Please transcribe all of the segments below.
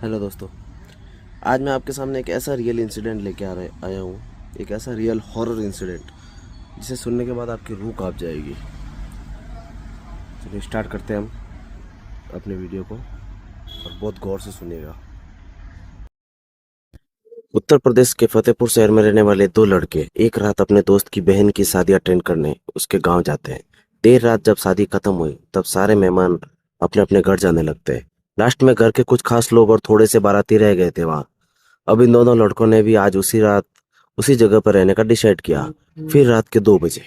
Hello दोस्तों। आज मैं आपके सामने एक ऐसा रियल इंसिडेंट लेके आया हूँ। एक ऐसा रियल हॉरर इंसिडेंट जिसे सुनने के बाद आपकी रूह कांप जाएगी। चलिए स्टार्ट करते हैं हम अपने वीडियो को, और बहुत गौर से सुनिएगा। उत्तर प्रदेश के फतेहपुर शहर में रहने वाले दो लड़के एक रात अपने दोस्त की बहन की शादी अटेंड करने उसके गांव जाते हैं। देर रात जब शादी खत्म हुई तब सारे मेहमान अपने अपने घर जाने लगते हैं। लास्ट में घर के कुछ खास लोग और थोड़े से बाराती रह गए थे वहां। अब इन दोनों लड़कों ने भी आज उसी रात उसी जगह पर रहने का डिसाइड किया। फिर रात के 2 बजे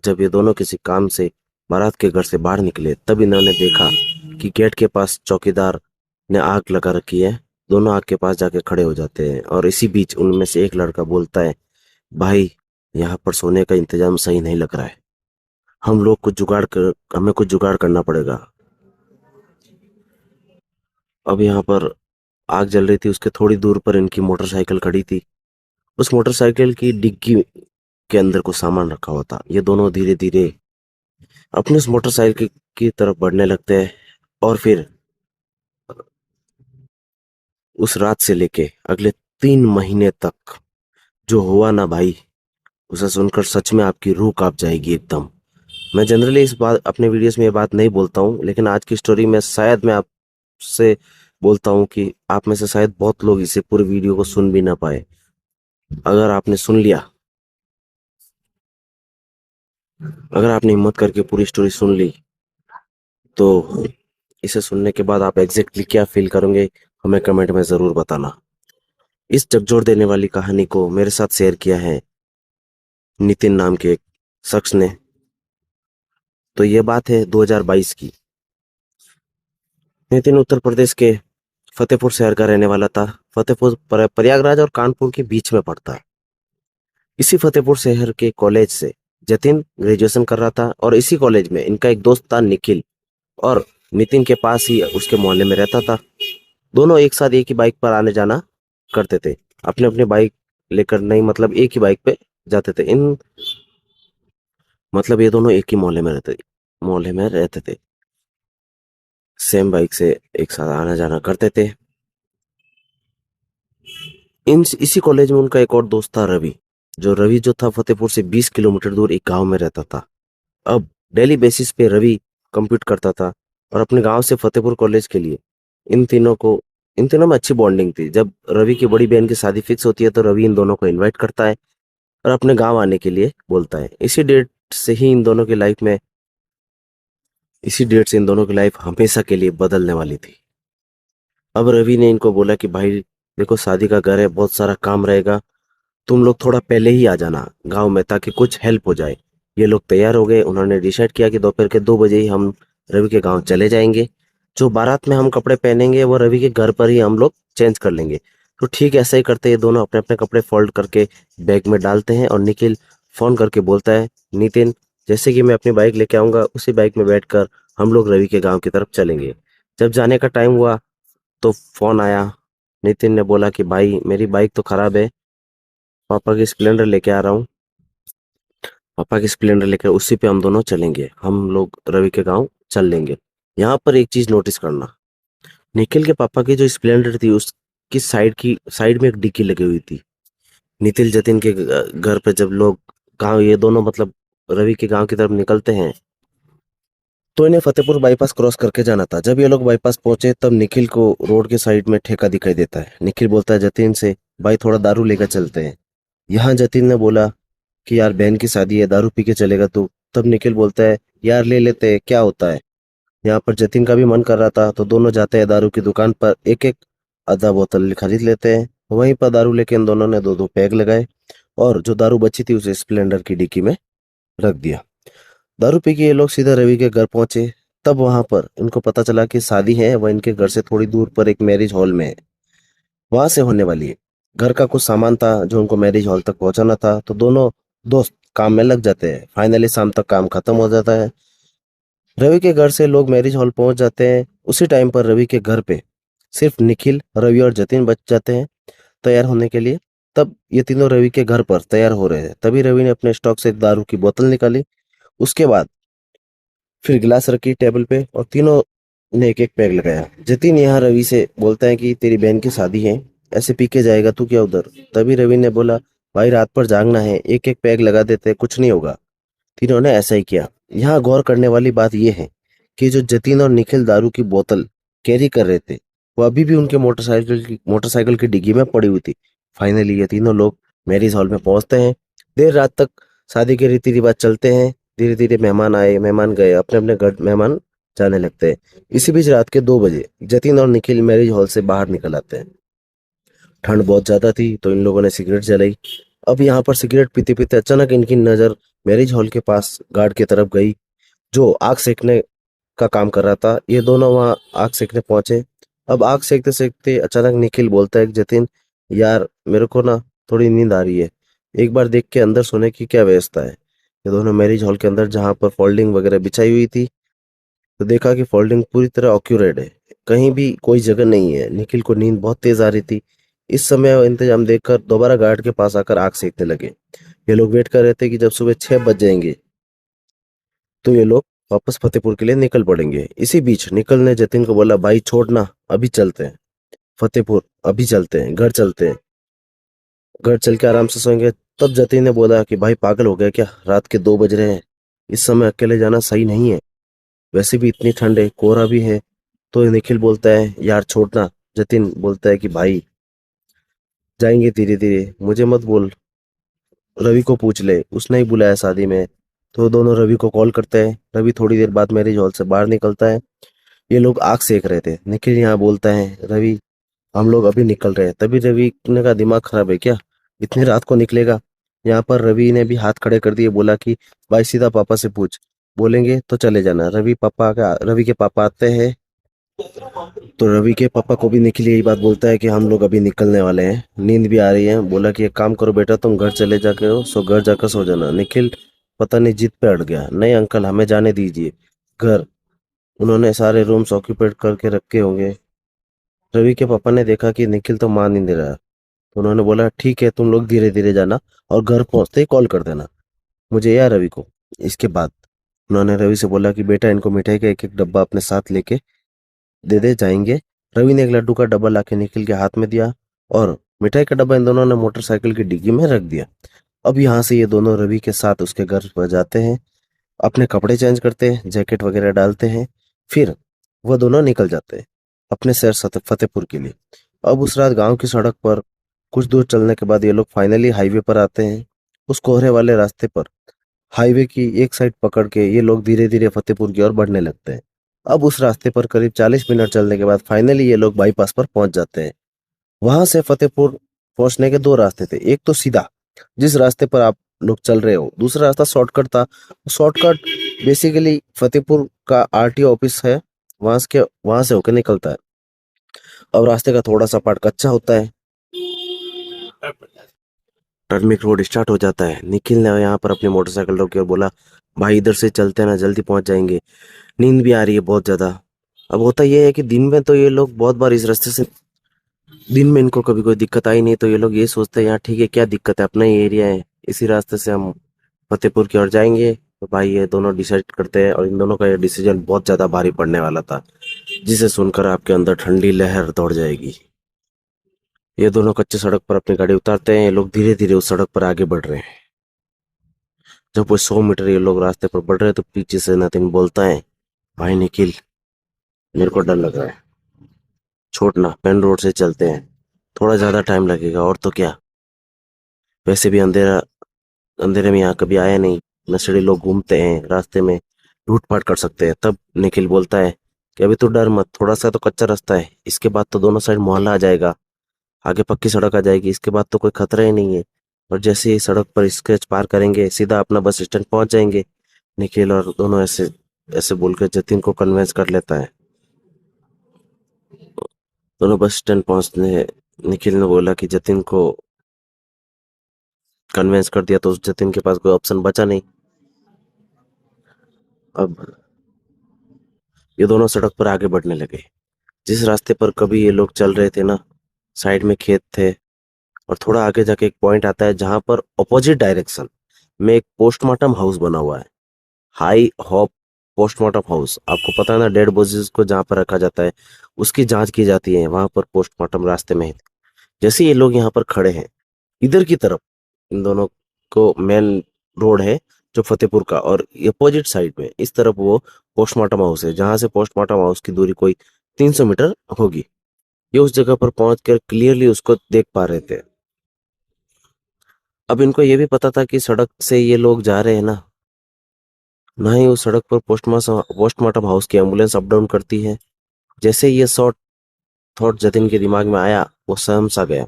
जब ये दोनों किसी काम से बारात के घर से बाहर निकले तब इन्होंने देखा कि गेट के पास चौकीदार ने आग लगा रखी है। दोनों आग के पास जाके खड़े हो जाते हैं और इसी बीच उनमें से एक लड़का बोलता है, भाई यहाँ पर सोने का इंतजाम सही नहीं लग रहा है। हमें कुछ जुगाड़ करना पड़ेगा। अब यहाँ पर आग जल रही थी, उसके थोड़ी दूर पर इनकी मोटरसाइकिल खड़ी थी। उस मोटरसाइकिल की डिग्गी के अंदर कुछ सामान रखा हुआ था। ये दोनों धीरे धीरे अपने उस मोटरसाइकिल की तरफ बढ़ने लगते हैं। और फिर उस रात से लेके अगले 3 महीने तक जो हुआ ना भाई, उसे सुनकर सच में आपकी रूह कांप जाएगी एकदम। मैं जनरली इस बात अपने वीडियोस में ये बात नहीं बोलता हूँ, लेकिन आज की स्टोरी में शायद मैं आपसे बोलता हूँ कि आप में से शायद बहुत लोग इसे पूरी वीडियो को सुन भी ना पाए। अगर आपने सुन लिया, अगर आपने हिम्मत करके पूरी स्टोरी सुन ली, तो इसे सुनने के बाद आप एग्जैक्टली क्या फील करोगे हमें कमेंट में जरूर बताना। इस झकझोर देने वाली कहानी को मेरे साथ शेयर किया है नितिन नाम के एक शख्स ने। तो ये बात है 2022 की। नितिन उत्तर प्रदेश के फतेहपुर शहर का रहने वाला था। फतेहपुर प्रयागराज और कानपुर के बीच में पड़ता है। इसी फतेहपुर शहर के कॉलेज से जतिन ग्रेजुएशन कर रहा था, और इसी कॉलेज में इनका एक दोस्त था निखिल, और नितिन के पास ही उसके मोहल्ले में रहता था। दोनों एक साथ एक ही बाइक पर आने जाना करते थे। अपने अपने बाइक लेकर नहीं, मतलब एक ही बाइक पे जाते थे। इन मतलब ये दोनों एक ही मोहल्ले में रहते थे। सेम बाइक से एक साथ आना जाना करते थे। इन इसी कॉलेज में उनका एक और दोस्त था रवि। रवि जो था फतेहपुर से 20 किलोमीटर दूर एक गांव में रहता था। अब डेली बेसिस पे रवि कंप्यूट करता था, और अपने गांव से फतेहपुर कॉलेज के लिए इन तीनों में अच्छी बॉन्डिंग थी। जब रवि की बड़ी बहन की शादी फिक्स होती है तो रवि इन दोनों को इनवाइट करता है और अपने गांव आने के लिए बोलता है। इसी डेट से इन दोनों की लाइफ हमेशा के लिए बदलने वाली थी। अब रवि ने इनको बोला कि भाई देखो, शादी का घर है, बहुत सारा काम रहेगा, तुम लोग थोड़ा पहले ही आ जाना गांव में ताकि कुछ हेल्प हो जाए। ये लोग तैयार हो गए। उन्होंने डिसाइड किया कि दोपहर के 2 बजे ही हम रवि के गांव चले जाएंगे। जो बारात में हम कपड़े पहनेंगे वो रवि के घर पर ही हम लोग चेंज कर लेंगे। तो ठीक ऐसा ही करते, ये दोनों अपने अपने कपड़े फोल्ड करके बैग में डालते हैं, और निखिल फोन करके बोलता है, नितिन जैसे कि मैं अपनी बाइक लेके आऊंगा उसी बाइक में बैठकर हम लोग रवि के गांव की तरफ चलेंगे। जब जाने का टाइम हुआ तो फोन आया। नितिन ने बोला कि भाई मेरी बाइक तो खराब है, पापा की स्प्लेंडर लेके आ रहा हूँ। पापा की स्प्लेंडर लेकर उसी पे हम दोनों चलेंगे, हम लोग रवि के गांव चल लेंगे। यहाँ पर एक चीज नोटिस करना, निखिल के पापा की जो स्प्लेंडर थी उसकी साइड में एक डिक्की लगी हुई थी। नितिन जतिन के घर पे जब लोग गांव ये दोनों मतलब रवि के गांव की तरफ निकलते हैं तो इन्हें फतेहपुर बाईपास क्रॉस करके जाना था। जब ये लोग बाईपास पहुंचे तब निखिल को रोड के साइड में ठेका दिखाई देता है। निखिल बोलता है जतिन से, भाई थोड़ा दारू लेकर चलते हैं। यहाँ जतिन ने बोला कि यार बहन की शादी है, दारू पी के चलेगा तू? तब निखिल बोलता है, यार ले लेते हैं, क्या होता है। यहाँ पर जतिन का भी मन कर रहा था तो दोनों जाते हैं दारू की दुकान पर, एक एक आधा बोतल खरीद लेते हैं। वहीं पर दारू लेके इन दोनों ने दो दो पैग लगाए, और जो दारू बची थी उसे स्प्लेंडर की डिक्की में रख दिया। दारू पी के ये लोग सीधा रवि के घर पहुंचे। तब वहां पर इनको पता चला कि शादी है वह इनके घर से थोड़ी दूर पर एक मैरिज हॉल में है, वहां से होने वाली है। घर का कुछ सामान था जो उनको मैरिज हॉल तक पहुंचाना था, तो दोनों दोस्त काम में लग जाते हैं। फाइनली शाम तक काम खत्म हो जाता है। रवि के घर से लोग मैरिज हॉल पहुंच जाते हैं। उसी टाइम पर रवि के घर पे सिर्फ निखिल, रवि और जतिन बच जाते हैं तैयार होने के लिए। तब ये तीनों रवि के घर पर तैयार हो रहे हैं, तभी रवि ने अपने स्टॉक से दारू की बोतल निकाली। उसके बाद फिर गिलास रखी टेबल पे, और तीनों ने एक एक पैग लगाया। जतिन यहाँ रवि से बोलता है कि तेरी बहन की शादी है, ऐसे पी के जाएगा तू क्या उधर। तभी रवि ने बोला, भाई रात पर जागना है, एक एक पैग लगा देते कुछ नहीं होगा। तीनों ने ऐसा ही किया। यहाँ गौर करने वाली बात यह है कि जो जतिन और निखिल दारू की बोतल कैरी कर रहे थे वो अभी भी उनके मोटरसाइकिल की डिग्गी में पड़ी हुई थी। फाइनली ये तीनों लोग मैरिज हॉल में पहुंचते हैं। देर रात तक शादी के रीति रिवाज चलते हैं। धीरे धीरे मेहमान आए, मेहमान गए, अपने अपने घर मेहमान जाने लगते हैं। इसी बीच रात के 2 बजे जतिन और निखिल मैरिज हॉल से बाहर निकल आते हैं। ठंड बहुत ज्यादा थी तो इन लोगों ने सिगरेट जलाई। अब यहाँ पर सिगरेट पीते पीते अचानक इनकी नजर मैरिज हॉल के पास गार्ड की तरफ गई, जो आग सेकने का काम कर रहा था। ये दोनों वहां आग सेकने पहुंचे। अब आग सेकते सेकते अचानक निखिल बोलता है कि जतिन, यार मेरे को ना थोड़ी नींद आ रही है, एक बार देख के अंदर सोने की क्या व्यवस्था है। ये दोनों मैरिज हॉल के अंदर जहां पर फोल्डिंग वगैरह बिछाई हुई थी तो देखा कि फोल्डिंग पूरी तरह ऑक्यूरेड है, कहीं भी कोई जगह नहीं है। निखिल को नींद बहुत तेज आ रही थी। इस समय वो इंतजाम देखकर दोबारा गार्ड के पास आकर आग सेकने लगे। ये लोग वेट कर रहे थे कि जब सुबह 6 बज जाएंगे तो ये लोग वापस फतेहपुर के लिए निकल पड़ेंगे। इसी बीच निखिल ने जतिन को बोला, भाई छोड़ना, अभी चलते हैं फतेहपुर, अभी चलते हैं, घर चलते हैं, घर चल के आराम से सोएंगे। तब जतिन ने बोला कि भाई पागल हो गया क्या, रात के 2 बज रहे हैं, इस समय अकेले जाना सही नहीं है, वैसे भी इतनी ठंड है, कोहरा भी है। तो निखिल बोलता है, यार छोड़ना। जतिन बोलता है कि भाई जाएंगे धीरे धीरे, मुझे मत बोल, रवि को पूछ ले, उसने ही बुलाया शादी में। तो दोनों रवि को कॉल करते हैं। रवि थोड़ी देर बाद मैरिज हॉल से बाहर निकलता है। ये लोग आग सेक रहे थे। निखिल यहाँ बोलता है, रवि हम लोग अभी निकल रहे हैं। तभी रवि ने का दिमाग खराब है क्या, इतनी रात को निकलेगा। यहाँ पर रवि ने भी हाथ खड़े कर दिए, बोला कि भाई सीधा पापा से पूछ, बोलेंगे तो चले जाना। रवि के पापा आते हैं तो रवि के पापा को भी निखिल यही बात बोलता है कि हम लोग अभी निकलने वाले हैं, नींद भी आ रही है। बोला कि एक काम करो बेटा, तुम घर चले जाके हो, सो घर जाकर सो जाना। निखिल पता नहीं जिद पे अड़ गया, नहीं अंकल हमें जाने दीजिए घर, उन्होंने सारे रूम्स ऑक्यूपेट करके रखे होंगे। रवि के पापा ने देखा कि निखिल तो मान नहीं दे रहा, तो उन्होंने बोला ठीक है तुम लोग धीरे धीरे जाना और घर पहुंचते ही कॉल कर देना मुझे या रवि को। इसके बाद उन्होंने रवि से बोला कि बेटा इनको मिठाई का एक एक डब्बा अपने साथ लेके दे दे जाएंगे। रवि ने एक लड्डू का डब्बा लाके निखिल के हाथ में दिया और मिठाई का डब्बा इन दोनों ने मोटरसाइकिल की डिग्गी में रख दिया। अब यहाँ से ये दोनों रवि के साथ उसके घर पर जाते हैं, अपने कपड़े चेंज करते हैं, जैकेट वगैरह डालते हैं, फिर वह दोनों निकल जाते हैं अपने शहर फतेहपुर के लिए। अब उस रात गांव की सड़क पर कुछ दूर चलने के बाद ये लोग फाइनली हाईवे पर आते हैं। उस कोहरे वाले रास्ते पर हाईवे की एक साइड पकड़ के ये लोग धीरे धीरे फतेहपुर की ओर बढ़ने लगते हैं। अब उस रास्ते पर करीब 40 मिनट चलने के बाद फाइनली ये लोग बाईपास पर पहुंच जाते हैं। वहां से फतेहपुर पहुंचने के दो रास्ते थे, एक तो सीधा जिस रास्ते पर आप लोग चल रहे हो, दूसरा रास्ता शॉर्टकट था। शॉर्टकट बेसिकली फतेहपुर का आरटीओ ऑफिस है, वहां से होकर निकलता है। अब रास्ते का थोड़ा सा पार्ट कच्चा होता है। टर्मिक रोड स्टार्ट हो जाता है। निखिल ने यहाँ पर अपनी मोटरसाइकिल रोकी और बोला, भाई इधर से चलते हैं ना, जल्दी पहुंच जाएंगे, नींद भी आ रही है बहुत ज्यादा। अब होता यह है कि दिन में तो ये लोग बहुत बार इस रास्ते से, दिन में इनको कभी कोई दिक्कत आई नहीं, तो ये लोग ये सोचते हैं यार ठीक है क्या दिक्कत है, अपना ही एरिया है, इसी रास्ते से हम फतेहपुर की ओर जाएंगे। तो भाई ये दोनों डिसाइड करते हैं और इन दोनों का ये डिसीजन बहुत ज्यादा भारी पड़ने वाला था, जिसे सुनकर आपके अंदर ठंडी लहर दौड़ जाएगी। ये दोनों कच्चे सड़क पर अपनी गाड़ी उतारते हैं। ये लोग धीरे धीरे उस सड़क पर आगे बढ़ रहे हैं। जब वो 100 मीटर ये लोग रास्ते पर बढ़ रहे हैं तो पीछे से नतीन बोलता है, भाई निखिल मेरे को डर लग रहा है, छोड़ना, मेन रोड से चलते हैं, थोड़ा ज्यादा टाइम लगेगा और तो क्या, वैसे भी अंधेरा, अंधेरे में यहाँ कभी आया नहीं, नशेड़ी लोग घूमते हैं रास्ते में, लूटपाट कर सकते हैं। तब निखिल बोलता है कि अभी तो डर मत, थोड़ा सा तो कच्चा रास्ता है, इसके बाद तो दोनों साइड मोहल्ला आ जाएगा, आगे पक्की सड़क आ जाएगी, इसके बाद तो कोई खतरा ही नहीं है। और जैसे ही सड़क पर स्क्रैच पार करेंगे सीधा अपना बस स्टैंड पहुंच जाएंगे। निखिल और दोनों ऐसे ऐसे बोलकर जतिन को कन्विंस कर लेता है। दोनों बस स्टैंड पहुंचने, निखिल ने बोला कि जतिन को कन्विंस कर दिया तो उस जतिन के पास कोई ऑप्शन बचा नहीं। अब ये दोनों सड़क पर आगे बढ़ने लगे। जिस रास्ते पर कभी ये लोग चल रहे थे ना, साइड में खेत थे और थोड़ा आगे जाके एक पॉइंट आता है जहां पर ऑपोजिट डायरेक्शन में एक पोस्टमार्टम हाउस बना हुआ है, हाई हॉप पोस्टमार्टम हाउस, आपको पता है ना, डेड बॉडीज को जहाँ पर रखा जाता है उसकी जांच की जाती है, वहां पर पोस्टमार्टम रास्ते में है। जैसे ये लोग यहाँ पर खड़े हैं, इधर की तरफ इन दोनों को मेन रोड है जो फतेहपुर का, और अपोजिट साइड में इस तरफ वो पोस्टमार्टम हाउस है, जहां से पोस्टमार्टम हाउस की दूरी कोई 300 मीटर होगी। ये उस जगह पर पहुंच कर क्लियरली उसको देख पा रहे थे। अब इनको ये भी पता था कि सड़क से ये लोग जा रहे हैं ना, ना ही उस सड़क पर पोस्टमार्टम हाउस की एम्बुलेंस अप डाउन करती है। जैसे ही ये शॉर्ट थॉट जतिन के दिमाग में आया, वो सहम सा गया।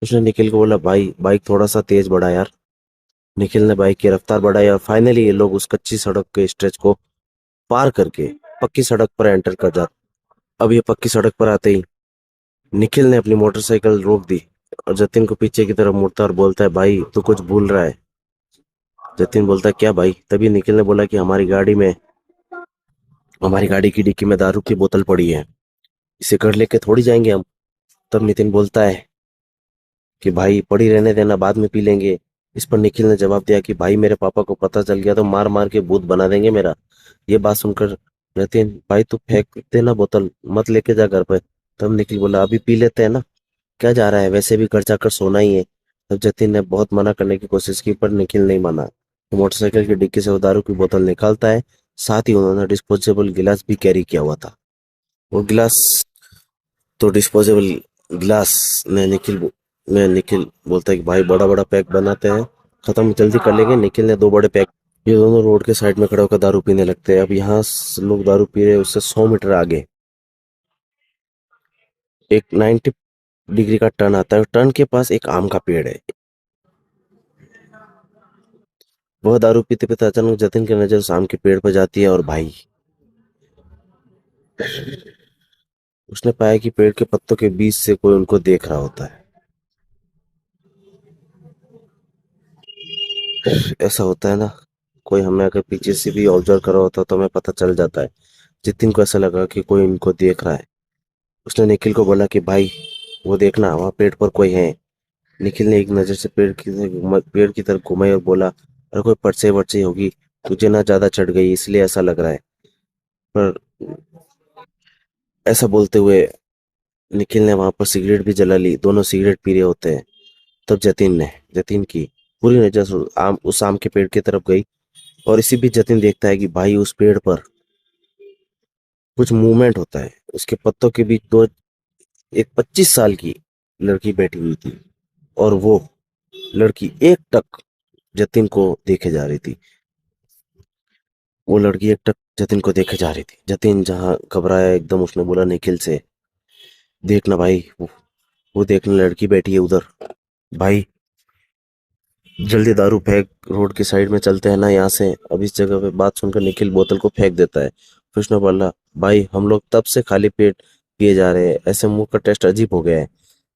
उसने निखिल को बोला, भाई बाइक थोड़ा सा तेज बढ़ा यार। निखिल ने बाइक की रफ्तार बढ़ाई और फाइनली ये लोग उस कच्ची सड़क के स्ट्रेच को पार करके पक्की सड़क पर एंटर कर जाते। अब ये पक्की सड़क पर आते ही निखिल ने अपनी मोटरसाइकिल रोक दी और जतिन को पीछे की तरफ मुड़ता और बोलता है, भाई तू कुछ भूल रहा है। जतिन बोलता है, क्या भाई? तभी निखिल ने बोला कि हमारी गाड़ी की डिक्की में दारू की बोतल पड़ी है, इसे घर लेके थोड़ी जाएंगे हम। तब नितिन बोलता है कि भाई पड़ी रहने देना, बाद में पी लेंगे। इस पर निखिल ने जवाब दिया कि भाई मेरे पापा को पता चल गया तो मार मार के भूत बना देंगे मेरा। ये बात सुनकर नितिन, भाई तू फेंक देना बोतल, मत लेके जा घर पे। तब निखिल बोला, अभी पी लेते हैं ना, क्या जा रहा है, वैसे भी घर जाकर सोना ही है। तब जतिन ने बहुत मना करने की कोशिश की पर निखिल नहीं माना। वो मोटरसाइकिल की डिक्की से वो दारू की बोतल निकालता है। साथ ही उन्होंने डिस्पोजेबल गिलास भी कैरी किया हुआ था। वो गिलास तो डिस्पोजेबल गिलास में निखिल बोलता है कि भाई बड़ा बड़ा पैक बनाते हैं, खत्म जल्दी कर लेंगे। निखिल ने दो बड़े पैक। ये दोनों रोड के साइड में खड़े होकर दारू पीने लगते हैं। अब यहाँ लोग दारू पी रहे हैं, उससे 100 मीटर आगे एक 90 डिग्री का टर्न आता है, टर्न के पास एक आम का पेड़ है। वह दारू पीते पीते अचानक जतिन की नजर उस आम के पेड़ पर जाती है, और भाई उसने पाया कि पेड़ के पत्तों के बीच से कोई उनको देख रहा होता है। ऐसा होता है ना, कोई हमें अगर पीछे से भी ऑब्जर्व कर रहा होता तो हमें पता चल जाता है। जितिन को ऐसा लगा कि कोई इनको देख रहा है। उसने निखिल को बोला कि भाई वो देखना, वहाँ पेड़ पर कोई है। निखिल ने एक नजर से पेड़ की तरफ घुमाई और बोला, अरे कोई परछाई वरछाई होगी, तुझे ना ज्यादा चढ़ गई इसलिए ऐसा लग रहा है। पर ऐसा बोलते हुए निखिल ने वहां पर सिगरेट भी जला ली, दोनों सिगरेट पी रहे होते हैं। तब जतिन की पूरी नजर उस आम के पेड़ की तरफ गई, और इसी बीच जतिन देखता है कि भाई उस पेड़ पर कुछ मूवमेंट होता है। उसके पत्तों के बीच दो एक 25 साल की लड़की बैठी हुई थी, और वो लड़की एक टक जतिन को देखे जा रही थी। वो लड़की एक टक जतिन को देखे जा रही थी। जतिन जहां घबराया एकदम, उसने बोला निखिल से, देखना भाई, वो देखना लड़की बैठी है उधर। भाई जल्दी दारू फेंक, रोड की साइड में चलते हैं ना यहाँ से। अब इस जगह पे बात सुनकर निखिल बोतल को फेंक देता है। कृष्ण बोला, भाई हम लोग तब से खाली पेट पिए जा रहे हैं, ऐसे मुंह का टेस्ट अजीब हो गया है।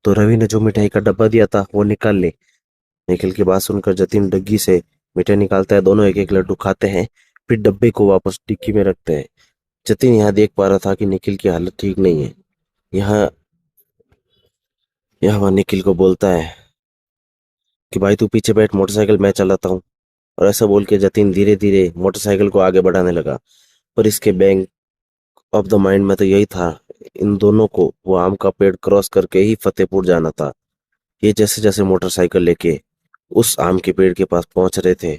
तो रवि ने जो मिठाई का डब्बा दिया था वो निकाल ले। निखिल की बात सुनकर जतिन डग्गी से मिठाई निकालता है, दोनों एक एक लड्डू खाते हैं, फिर डब्बे को वापस डिक्की में रखते हैं। जतिन यहाँ देख पा रहा था कि निखिल की हालत ठीक नहीं है। यहाँ यहाँ वह निखिल को बोलता है कि भाई तू पीछे बैठ, मोटरसाइकिल मैं चलाता हूँ। और ऐसा बोल के जतिन धीरे धीरे मोटरसाइकिल को आगे बढ़ाने लगा। पर इसके बैंक ऑफ द माइंड में तो यही था, इन दोनों को वो आम का पेड़ क्रॉस करके ही फतेहपुर जाना था। ये जैसे जैसे मोटरसाइकिल लेके उस आम के पेड़ के पास पहुंच रहे थे,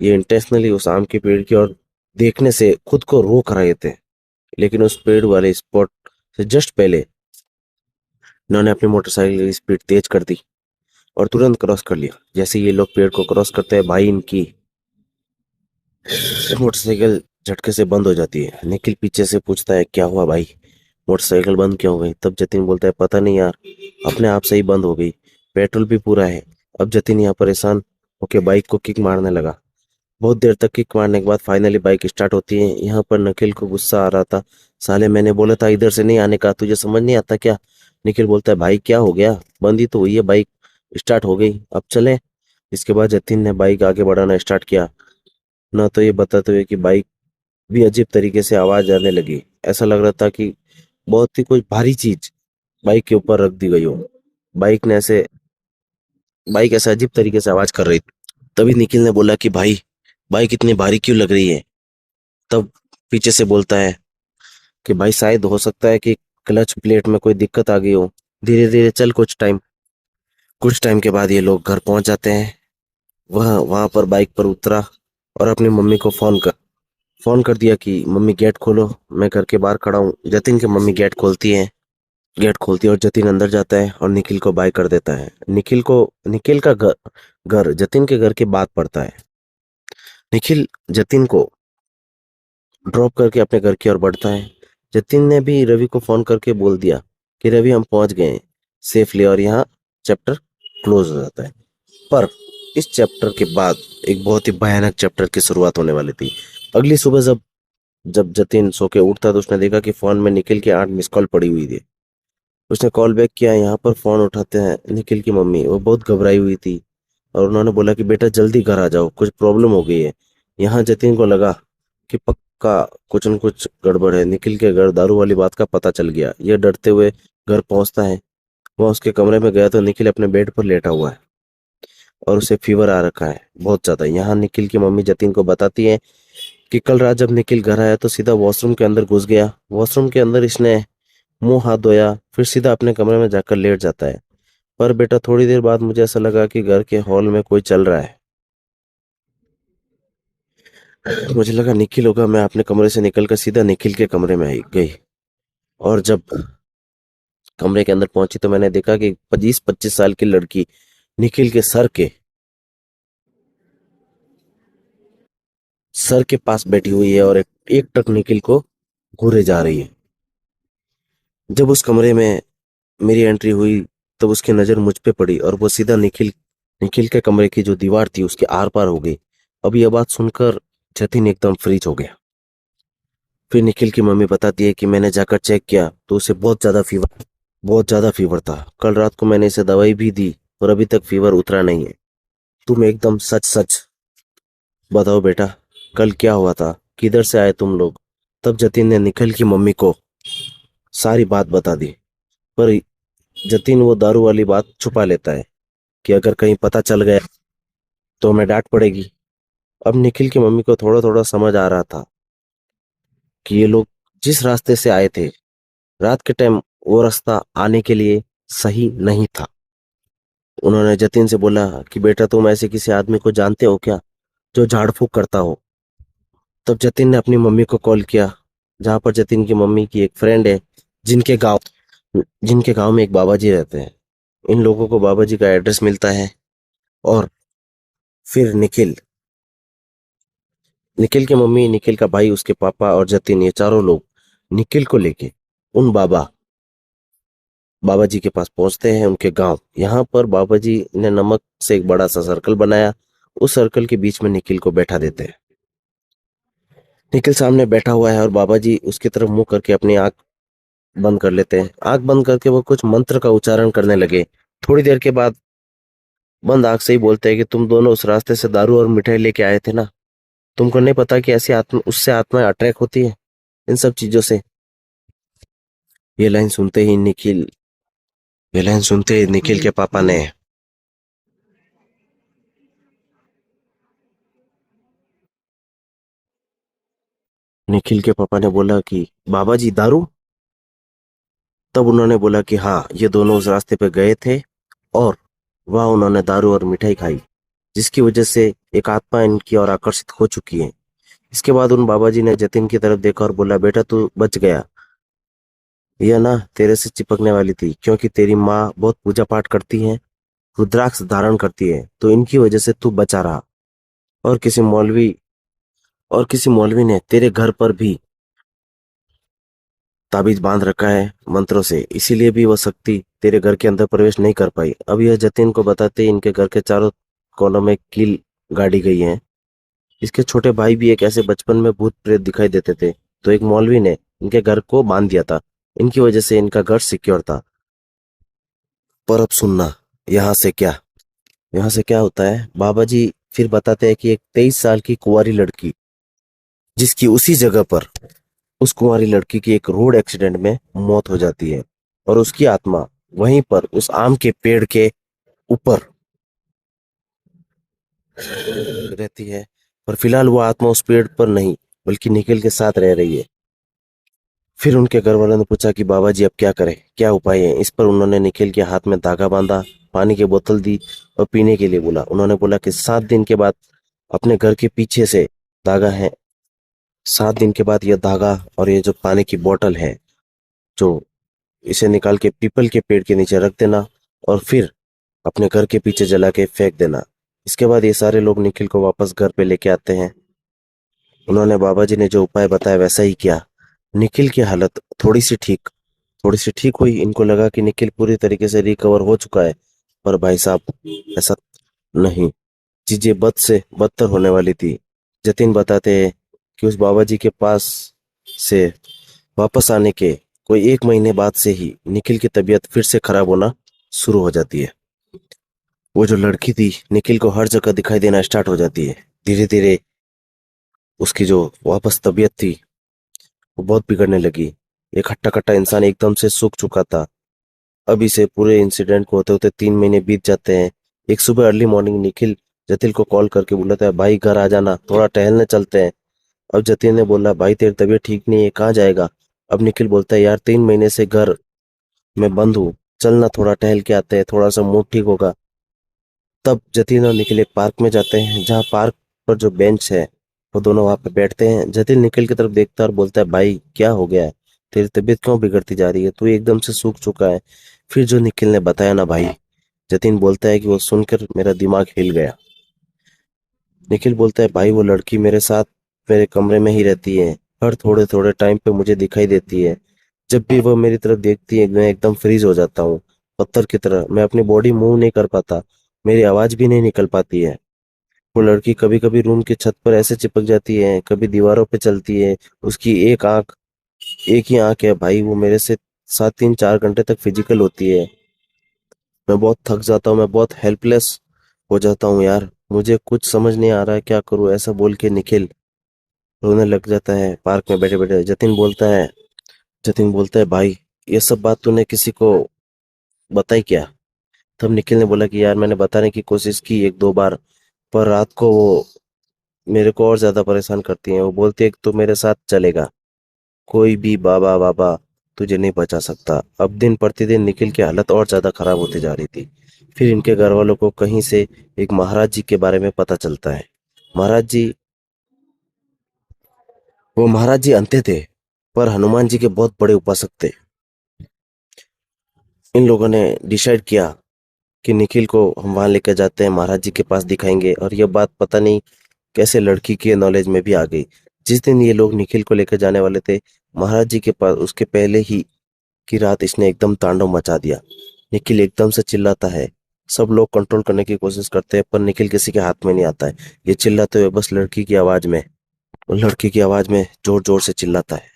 ये इंटेंशनली उस आम के पेड़ की ओर देखने से खुद को रोक रहे थे। लेकिन उस पेड़ वाले स्पॉट से जस्ट पहले इन्होंने अपनी मोटरसाइकिल की स्पीड तेज कर दी और तुरंत क्रॉस कर लिया। जैसे ये लोग पेड़ को क्रॉस करते हैं, भाई इनकी मोटरसाइकिल झटके से बंद हो जाती है। निखिल पीछे से पूछता है, क्या हुआ भाई, मोटरसाइकिल बंद क्यों हो गई? तब जतिन बोलता है, पता नहीं यार, अपने आप से ही बंद हो गई, पेट्रोल भी पूरा है। अब जतिन यहाँ परेशान होके बाइक को किक मारने लगा। बहुत देर तक किक मारने के बाद फाइनली बाइक स्टार्ट होती है। यहाँ पर निखिल को गुस्सा आ रहा था, साले मैंने बोला था इधर से नहीं आने का, तुझे समझ नहीं आता क्या? निखिल बोलता है, भाई क्या हो गया, बंद ही तो हुई है बाइक, स्टार्ट हो गई, अब चले। इसके बाद जतिन ने बाइक आगे बढ़ाना स्टार्ट किया। ना तो ये बताते हुए कि बाइक भी अजीब तरीके से आवाज आने लगी। ऐसा लग रहा था कि बहुत ही कुछ भारी चीज बाइक के ऊपर रख दी गई हो। बाइक ने ऐसे बाइक ऐसे अजीब तरीके से आवाज कर रही थी। तभी निखिल ने बोला कि भाई बाइक इतनी भारी क्यों लग रही है? तब पीछे से बोलता है कि भाई शायद हो सकता है कि क्लच प्लेट में कोई दिक्कत आ गई हो, धीरे धीरे चल। कुछ टाइम के बाद ये लोग घर पहुंच जाते हैं। वह वहां पर बाइक पर उतरा और अपनी मम्मी को फोन कर दिया कि मम्मी गेट खोलो, मैं घर के बाहर खड़ा हूँ। जतिन की मम्मी गेट खोलती है और जतिन अंदर जाता है और निखिल को बाय कर देता है। निखिल का घर घर जतिन के घर के बाद पड़ता है। निखिल जतिन को ड्रॉप करके अपने घर की ओर बढ़ता है। जतिन ने भी रवि को फोन करके बोल दिया कि रवि हम पहुंच गए हैं सेफली, और यहाँ चैप्टर क्लोज हो जाता है। पर इस चैप्टर के बाद एक बहुत ही भयानक चैप्टर की शुरुआत होने वाली थी। अगली सुबह जब जब जतिन सो के उठता तो उसने देखा कि फोन में निखिल की 8 मिस कॉल पड़ी हुई थी। उसने कॉल बैक किया। यहाँ पर फोन उठाते हैं निखिल की मम्मी। वो बहुत घबराई हुई थी और उन्होंने बोला कि बेटा जल्दी घर आ जाओ, कुछ प्रॉब्लम हो गई है। यहाँ जतिन को लगा कि पक्का कुछ न कुछ गड़बड़ है। निखिल के घर दारू वाली बात का पता चल गया। यह डरते हुए घर पहुंचता है। वह उसके कमरे में गया तो निखिल अपने बेड पर लेटा हुआ है और उसे फीवर आ रखा है बहुत ज्यादा। यहाँ निखिल की मम्मी जतिन को बताती है कि कल रात जब निखिल घर आया तो सीधा वॉशरूम के अंदर घुस गया। वॉशरूम के अंदर इसने मुंह हाथ धोया, फिर सीधा अपने कमरे में जाकर लेट जाता है। पर बेटा थोड़ी देर बाद मुझे ऐसा लगा कि घर के हॉल में कोई चल रहा है। मुझे लगा निखिल होगा। मैं अपने कमरे से निकलकर सीधा निखिल के कमरे में आई गई और जब कमरे के अंदर पहुंची तो मैंने देखा कि 25-25 साल की लड़की निखिल के सर के पास बैठी हुई है और एक टक निखिल को घूरे जा रही है। जब उस कमरे में मेरी एंट्री हुई तब उसकी नजर मुझ पे पड़ी और वो सीधा निखिल के कमरे की जो दीवार थी उसके आर पार हो गई। अब यह बात सुनकर जतिन एकदम फ्रीज हो गया। फिर निखिल की मम्मी बताती है कि मैंने जाकर चेक किया तो उसे बहुत ज्यादा फीवर था। कल रात को मैंने इसे दवाई भी दी और अभी तक फीवर उतरा नहीं है। तुम एकदम सच सच बताओ बेटा, कल क्या हुआ था, किधर से आए तुम लोग। तब जतिन ने निखिल की मम्मी को सारी बात बता दी। पर जतिन वो दारू वाली बात छुपा लेता है कि अगर कहीं पता चल गया तो हमें डांट पड़ेगी। अब निखिल की मम्मी को थोड़ा थोड़ा समझ आ रहा था कि ये लोग जिस रास्ते से आए थे रात के टाइम, वो रास्ता आने के लिए सही नहीं था। उन्होंने जतिन से बोला कि बेटा तुम ऐसे किसी आदमी को जानते हो क्या जो झाड़ फूक करता हो। तब जतिन ने अपनी मम्मी को कॉल किया, जहां पर जतिन की मम्मी की एक फ्रेंड है जिनके गांव जिनके गांव में एक बाबा जी रहते हैं। इन लोगों को बाबा जी का एड्रेस मिलता है और फिर निखिल की मम्मी, निखिल का भाई, उसके पापा और जतिन, ये चारों लोग निखिल को लेके उन बाबा जी के पास पहुंचते हैं, उनके गांव। यहाँ पर बाबा जी ने नमक से एक बड़ा सा सर्कल बनाया। उस सर्कल के बीच में निखिल को बैठा देते हैं। निखिल सामने बैठा हुआ है और बाबा जी उसकी तरफ मुंह करके अपनी आंख बंद कर लेते हैं। आंख बंद करके वो कुछ मंत्र का उच्चारण करने लगे। थोड़ी देर के बाद बंद आंख से ही बोलते हैं कि तुम दोनों उस रास्ते से दारू और मिठाई लेके आए थे ना। तुमको नहीं पता कि ऐसी आत्मा, उससे आत्माएं अट्रैक्ट होती है इन सब चीजों से। ये लाइन सुनते ही निखिल के पापा ने बोला कि बाबा जी दारू। तब उन्होंने बोला कि हाँ, ये दोनों उस रास्ते पे गए थे और वह उन्होंने दारू और मिठाई खाई, जिसकी वजह से एक आत्मा इनकी ओर आकर्षित हो चुकी है। इसके बाद उन बाबा जी ने जतिन की तरफ देखा और बोला बेटा तू बच गया। यह ना तेरे से चिपकने वाली थी, क्योंकि तेरी माँ बहुत पूजा पाठ करती है, रुद्राक्ष धारण करती है, तो इनकी वजह से तू बचा रहा। और किसी मौलवी ने तेरे घर पर भी ताबीज बांध रखा है मंत्रों से, इसीलिए भी वह शक्ति तेरे घर के अंदर प्रवेश नहीं कर पाई। अब यह जतिन को बताते ही इनके घर के चारों कोनों में कील गाड़ी गई है। इसके छोटे भाई भी एक ऐसे बचपन में भूत प्रेत दिखाई देते थे, तो एक मौलवी ने इनके घर को बांध दिया था। इनकी वजह से इनका घर सिक्योर था। पर अब सुनना, यहाँ से क्या यहाँ से क्या होता है। बाबा जी फिर बताते हैं कि एक 23 साल की कुंवारी लड़की, जिसकी उसी जगह पर उस कुंवारी लड़की की एक रोड एक्सीडेंट में मौत हो जाती है और उसकी आत्मा वहीं पर उस आम के पेड़ के ऊपर रहती है। पर फिलहाल वो आत्मा उस पेड़ पर नहीं, बल्कि निखिल के साथ रह रही है। फिर उनके घर वालों ने पूछा कि बाबा जी अब क्या करें, क्या उपाय है। इस पर उन्होंने निखिल के हाथ में धागा बांधा, पानी की बोतल दी और पीने के लिए बोला। उन्होंने बोला कि 7 दिन के बाद अपने घर के पीछे से धागा है, 7 दिन के बाद यह धागा और ये जो पानी की बोतल है, जो इसे निकाल के पीपल के पेड़ के नीचे रख देना और फिर अपने घर के पीछे जला के फेंक देना। इसके बाद ये सारे लोग निखिल को वापस घर पे लेके आते हैं। उन्होंने बाबा जी ने जो उपाय बताया वैसा ही किया। निखिल की हालत थोड़ी सी ठीक हुई। इनको लगा कि निखिल पूरी तरीके से रिकवर हो चुका है, पर भाई साहब ऐसा नहीं, चीजें बद से बदतर होने वाली थी। जतिन बताते हैं कि उस बाबा जी के पास से वापस आने के कोई 1 महीने बाद से ही निखिल की तबीयत फिर से खराब होना शुरू हो जाती है। वो जो लड़की थी निखिल को हर जगह दिखाई देना स्टार्ट हो जाती है। धीरे धीरे उसकी जो वापस तबीयत थी वो बहुत बिगड़ने लगी। एक हट्टा कट्टा इंसान एकदम से सूख चुका था। अभी से पूरे इंसिडेंट को होते होते 3 महीने बीत जाते हैं। एक सुबह अर्ली मॉर्निंग निखिल जतिन को कॉल करके बुलाता है, भाई घर आ जाना, थोड़ा टहलने चलते हैं। अब जतिन ने बोला, भाई तेरी तबीयत ठीक नहीं है, कहाँ जाएगा। अब निखिल बोलता है, यार 3 महीने से घर में बंद हूँ, चलना थोड़ा टहल के आते हैं, थोड़ा सा मूड ठीक होगा। तब जतिन और निखिल एक पार्क में जाते हैं, जहाँ पार्क पर जो बेंच है वो दोनों वहां पे बैठते हैं। जतिन निखिल की तरफ देखता है और बोलता है, भाई क्या हो गया है, तेरी तबीयत क्यों बिगड़ती जा रही है, तू एकदम से सूख चुका है। फिर जो निखिल ने बताया ना भाई, जतिन बोलता है कि वो सुनकर मेरा दिमाग हिल गया। निखिल बोलता है, भाई वो लड़की मेरे साथ मेरे कमरे में ही रहती है, हर थोड़े थोड़े टाइम पे मुझे दिखाई देती है। जब भी वो मेरी तरफ देखती है मैं एकदम फ्रीज हो जाता हूँ, पत्थर की तरह। मैं अपनी बॉडी मूव नहीं कर पाता, मेरी आवाज भी नहीं निकल पाती है। वो लड़की कभी कभी रूम की छत पर ऐसे चिपक जाती है, कभी दीवारों पे चलती है। उसकी एक ही आंख है भाई। वो मेरे से साथ 3-4 घंटे तक फिजिकल होती है। मैं बहुत थक जाता हूँ, मैं बहुत हेल्पलेस हो जाता हूँ यार, मुझे कुछ समझ नहीं आ रहा है क्या करूँ। ऐसा बोल के निखिल रोने लग जाता है पार्क में बैठे बैठे। जतिन बोलता है, भाई ये सब बात तूने किसी को बताई क्या। तब निखिल ने बोला कि यार मैंने बताने की कोशिश की 1-2 बार, पर रात को वो मेरे को और ज्यादा परेशान करती हैं। वो बोलती है कि तू मेरे साथ चलेगा, कोई भी बाबा बाबा तुझे नहीं बचा सकता। अब दिन प्रतिदिन निखिल की हालत और ज्यादा खराब होती जा रही थी। फिर इनके घर वालों को कहीं से एक महाराज जी के बारे में पता चलता है। महाराज जी, वो महाराज जी अंधे थे, पर हनुमान जी के बहुत बड़े उपासक थे। इन लोगों ने डिसाइड किया कि निखिल को हम वहां लेकर जाते हैं, महाराज जी के पास दिखाएंगे। और यह बात पता नहीं कैसे लड़की के नॉलेज में भी आ गई। जिस दिन ये लोग निखिल को लेकर जाने वाले थे, महाराज जी के पास उसके पहले ही की रात इसने एकदम तांडव मचा दिया। निखिल एकदम से चिल्लाता है। सब लोग कंट्रोल करने की कोशिश करते हैं, पर निखिल किसी के हाथ में नहीं आता है। ये चिल्लाते हुए बस लड़की की आवाज में, लड़की की आवाज में जोर जोर से चिल्लाता है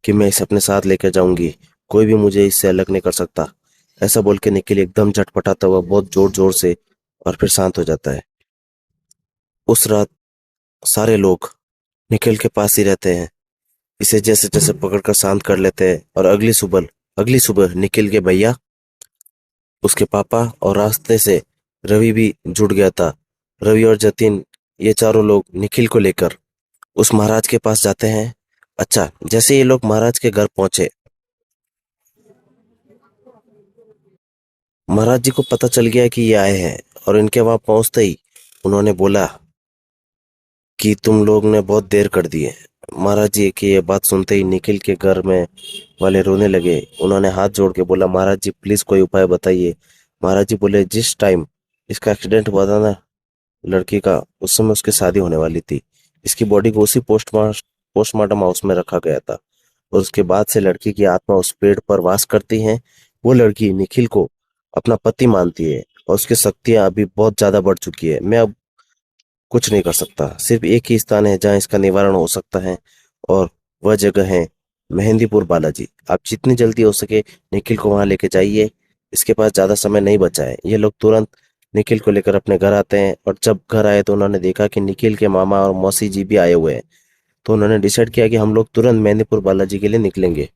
कि मैं इसे अपने साथ लेकर जाऊंगी, कोई भी मुझे इससे अलग नहीं कर सकता। ऐसा बोल के निखिल एकदम झटपटाता हुआ बहुत जोर जोर से और फिर शांत हो जाता है। उस रात सारे लोग निखिल के पास ही रहते हैं, इसे जैसे जैसे पकड़कर शांत कर लेते हैं। और अगली सुबह निखिल के भैया, उसके पापा और रास्ते से रवि भी जुड़ गया था। रवि और जतिन, ये चारों लोग निखिल को लेकर उस महाराज के पास जाते हैं। अच्छा, जैसे ये लोग महाराज के घर पहुंचे, महाराज जी को पता चल गया कि ये आए हैं। और इनके वहां पहुंचते ही उन्होंने बोला कि तुम लोग ने बहुत देर कर दी है। महाराज जी की ये बात सुनते ही निखिल के घर में वाले रोने लगे। उन्होंने हाथ जोड़ के बोला, महाराज जी प्लीज कोई उपाय बताइए। महाराज जी बोले, जिस टाइम इसका एक्सीडेंट हुआ था ना लड़की का, उस समय उसकी शादी होने वाली थी। इसकी बॉडी को उसी पोस्टमार्टम हाउस में रखा गया था। और उसके बाद से लड़की की आत्मा उस पेड़ पर वास करती है। वो लड़की निखिल को अपना पति मानती है और उसकी शक्तियां अभी बहुत ज्यादा बढ़ चुकी है। मैं अब कुछ नहीं कर सकता, सिर्फ एक ही स्थान है जहाँ इसका निवारण हो सकता है, और वह जगह है मेहंदीपुर बालाजी। आप जितनी जल्दी हो सके निखिल को वहां लेके जाइए। इसके पास ज्यादा समय नहीं बचा है। ये लोग तुरंत निखिल को लेकर अपने घर आते हैं, और जब घर आए तो उन्होंने देखा कि निखिल के मामा और मौसी जी भी आए हुए हैं। तो उन्होंने डिसाइड किया कि हम लोग तुरंत मेहंदीपुर बालाजी के लिए निकलेंगे।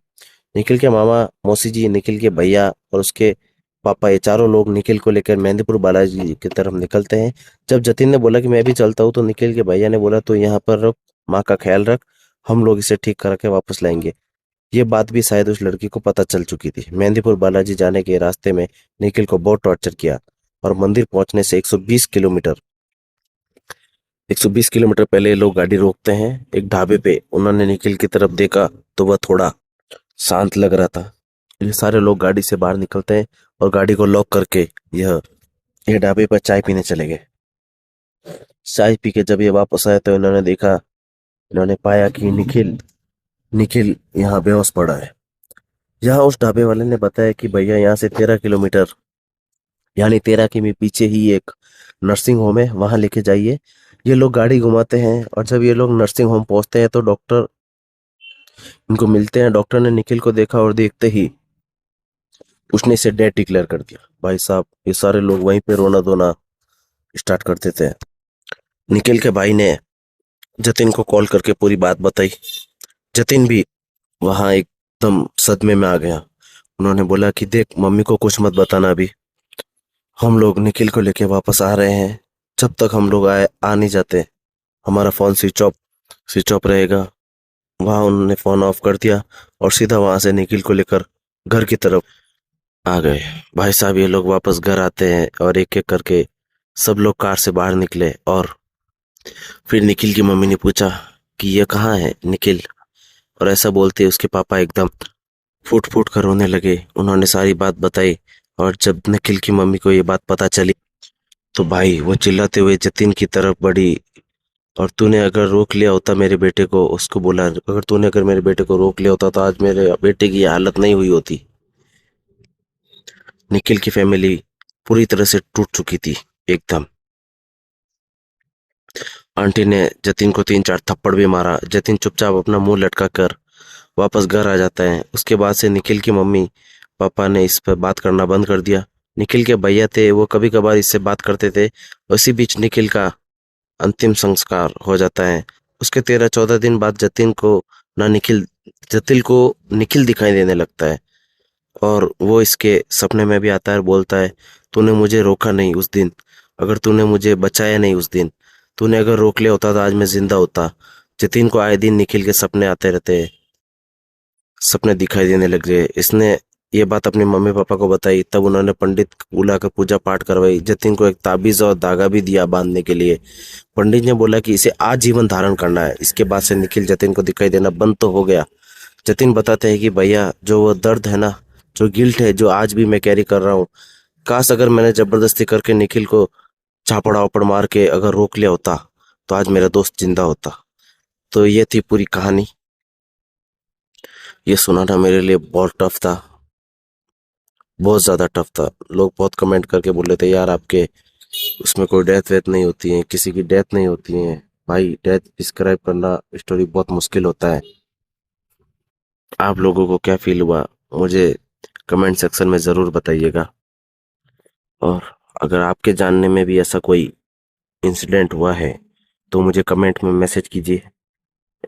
निखिल के मामा, मौसी जी, निखिल के भैया और उसके पापा, ये चारों लोग निखिल को लेकर मेहंदीपुर बालाजी की तरफ निकलते हैं। जब जतिन ने बोला कि मैं भी चलता हूँ, तो निखिल के भैया ने बोला तो यहाँ पर रुक, माँ का ख्याल रख, हम लोग इसे ठीक करा के वापस लाएंगे। ये बात भी शायद उस लड़की को पता चल चुकी थी। मेहंदीपुर बालाजी जाने के रास्ते में निखिल को बहुत टॉर्चर किया और मंदिर पहुंचने से 120 किलोमीटर पहले ये लोग गाड़ी रोकते हैं एक ढाबे पे। उन्होंने निखिल की तरफ देखा तो वह थोड़ा शांत लग रहा था। ये सारे लोग गाड़ी से बाहर निकलते हैं और गाड़ी को लॉक करके यह ये ढाबे पर चाय पीने चले गए। चाय पी के जब ये वापस आए तो इन्होंने पाया कि निखिल निखिल यहाँ बेहोश पड़ा है। यहाँ उस ढाबे वाले ने बताया कि भैया यहाँ से 13 किलोमीटर यानी 13 किमी पीछे ही एक नर्सिंग होम है, वहां लेके जाइए। ये लोग गाड़ी घुमाते हैं और जब ये लोग नर्सिंग होम पहुंचते हैं तो डॉक्टर इनको मिलते हैं। डॉक्टर ने निखिल को देखा और देखते ही उसने इसे डेड डिक्लेयर कर दिया। भाई साहब, ये सारे लोग वहीं पे रोना धोना स्टार्ट कर देते हैं। निखिल के भाई ने जतिन को कॉल करके पूरी बात बताई। जतिन भी वहां एकदम सदमे में आ गया। उन्होंने बोला कि देख, मम्मी को कुछ मत बताना, अभी हम लोग निखिल को लेके वापस आ रहे हैं। जब तक हम लोग आ नहीं जाते हमारा फोन स्विच ऑफ रहेगा। वहां उन्होंने फोन ऑफ कर दिया और सीधा वहां से निखिल को लेकर घर की तरफ आ गए। भाई साहब, ये लोग वापस घर आते हैं और एक एक करके सब लोग कार से बाहर निकले। और फिर निखिल की मम्मी ने पूछा कि ये कहाँ है निखिल, और ऐसा बोलते ही उसके पापा एकदम फूट फूट कर रोने लगे। उन्होंने सारी बात बताई और जब निखिल की मम्मी को ये बात पता चली तो भाई वो चिल्लाते हुए जतिन की तरफ बढ़ी। और तूने अगर रोक लिया होता मेरे बेटे को, उसको बोला, अगर तूने अगर मेरे बेटे को रोक लिया होता तो आज मेरे बेटे की ये हालत नहीं हुई होती। निखिल की फैमिली पूरी तरह से टूट चुकी थी एकदम। आंटी ने जतिन को 3-4 थप्पड़ भी मारा। जतिन चुपचाप अपना मुंह लटका कर वापस घर आ जाता है। उसके बाद से निखिल की मम्मी पापा ने इस पर बात करना बंद कर दिया। निखिल के भैया थे, वो कभी कभार इससे बात करते थे। उसी बीच निखिल का अंतिम संस्कार हो जाता है। उसके 13-14 दिन बाद जतिन को निखिल दिखाई देने लगता है और वो इसके सपने में भी आता है और बोलता है, तूने मुझे रोका नहीं उस दिन, अगर तूने मुझे बचाया नहीं उस दिन, तूने अगर रोक लिया होता तो आज मैं जिंदा होता। जतिन को आए दिन निखिल के सपने आते रहते हैं, सपने दिखाई देने लग गए। इसने ये बात अपने मम्मी पापा को बताई, तब उन्होंने पंडित को बुलाकर पूजा पाठ करवाई। जतिन को एक ताबीज और धागा भी दिया बांधने के लिए। पंडित ने बोला कि इसे आजीवन धारण करना है। इसके बाद से निखिल जतिन को दिखाई देना बंद तो हो गया। जतिन बताते हैं कि भैया, जो वो दर्द है ना, जो गिल्ट है, जो आज भी मैं कैरी कर रहा हूँ, काश अगर मैंने जबरदस्ती करके निखिल को झापड़ वापड़ मार के अगर रोक लिया होता तो आज मेरा दोस्त जिंदा होता। तो ये थी पूरी कहानी। ये सुनाना मेरे लिए बहुत टफ था, बहुत ज्यादा टफ था। लोग बहुत कमेंट करके बोल रहे थे, यार आपके उसमें कोई डेथ वेथ नहीं होती है, किसी की डेथ नहीं होती है। भाई, डेथ डिस्क्राइब करना स्टोरी बहुत मुश्किल होता है। आप लोगों को क्या फील हुआ मुझे कमेंट सेक्शन में जरूर बताइएगा। और अगर आपके जानने में भी ऐसा कोई इंसिडेंट हुआ है तो मुझे कमेंट में मैसेज कीजिए,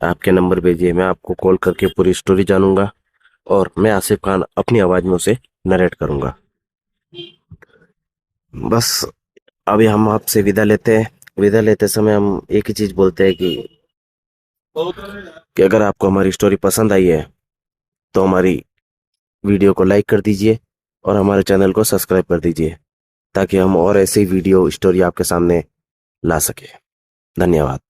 आपके नंबर भेजिए, मैं आपको कॉल करके पूरी स्टोरी जानूंगा और मैं आसिफ खान अपनी आवाज में उसे नरेट करूंगा। बस अभी हम आपसे विदा लेते हैं। विदा लेते समय हम एक ही चीज बोलते हैं कि अगर आपको हमारी स्टोरी पसंद आई है तो हमारी वीडियो को लाइक कर दीजिए और हमारे चैनल को सब्सक्राइब कर दीजिए, ताकि हम और ऐसे ही वीडियो स्टोरी आपके सामने ला सके। धन्यवाद।